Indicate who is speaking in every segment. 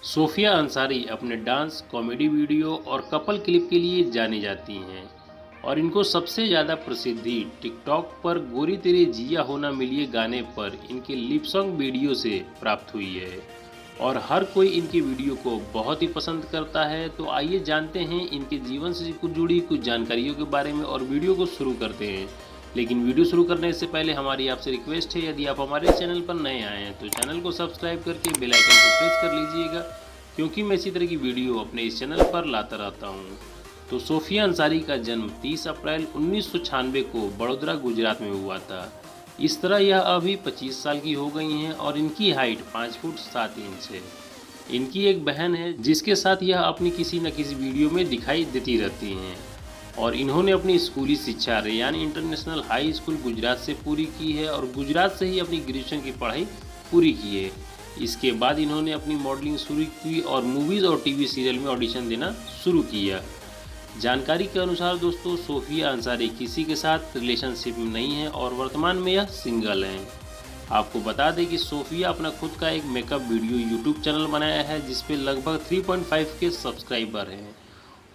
Speaker 1: Sophia Ansari अपने dance, comedy video और couple clip के लिए जानी जाती हैं और इनको सबसे ज़्यादा प्रसिद्धि टिकटॉक पर गोरी तेरे जिया होना मिलिए गाने पर इनके लिप सॉन्ग वीडियो से प्राप्त हुई है और हर कोई इनकी वीडियो को बहुत ही पसंद करता है। तो आइए जानते हैं इनके जीवन से कुछ जुड़ी कुछ जानकारियों के बारे में और वीडियो को शुरू करते हैं। लेकिन वीडियो शुरू करने से पहले हमारी आपसे रिक्वेस्ट है, यदि आप हमारे चैनल पर नए आए हैं तो चैनल को सब्सक्राइब करके बेल आइकन को प्रेस कर लीजिएगा, क्योंकि मैं इसी तरह की वीडियो अपने इस चैनल पर लाता रहता हूँ। तो सोफिया अंसारी का जन्म 30 अप्रैल 1996 को बड़ोदरा गुजरात में हुआ था। इस तरह यह अभी 25 साल की हो गई हैं और इनकी हाइट 5 फुट 7 इंच है। इनकी एक बहन है जिसके साथ यह अपनी किसी न किसी वीडियो में दिखाई देती रहती हैं और इन्होंने अपनी स्कूली शिक्षा Ryan international high school Gujarat से पूरी की है और गुजरात से ही अपनी ग्रेजुएशन की पढ़ाई पूरी की है। इसके बाद इन्होंने अपनी मॉडलिंग शुरू की और मूवीज़ और टीवी सीरियल में ऑडिशन देना शुरू किया। जानकारी के अनुसार दोस्तों, सोफिया अंसारी किसी के साथ रिलेशनशिप में नहीं है और वर्तमान में यह सिंगल हैं। आपको बता दें कि सोफिया अपना खुद का एक मेकअप वीडियो यूट्यूब चैनल बनाया है जिस पे लगभग 3.5 के सब्सक्राइबर हैं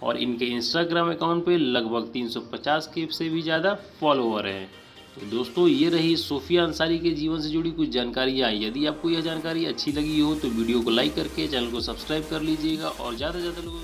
Speaker 1: और इनके इंस्टाग्राम अकाउंट पे लगभग 350 के से भी ज़्यादा फॉलोअर हैं। तो दोस्तों, ये रही सोफिया अंसारी के जीवन से जुड़ी कुछ जानकारियाँ। यदि आपको यह जानकारी अच्छी लगी हो तो वीडियो को लाइक करके चैनल को सब्सक्राइब कर लीजिएगा और ज़्यादा से ज़्यादा लोगों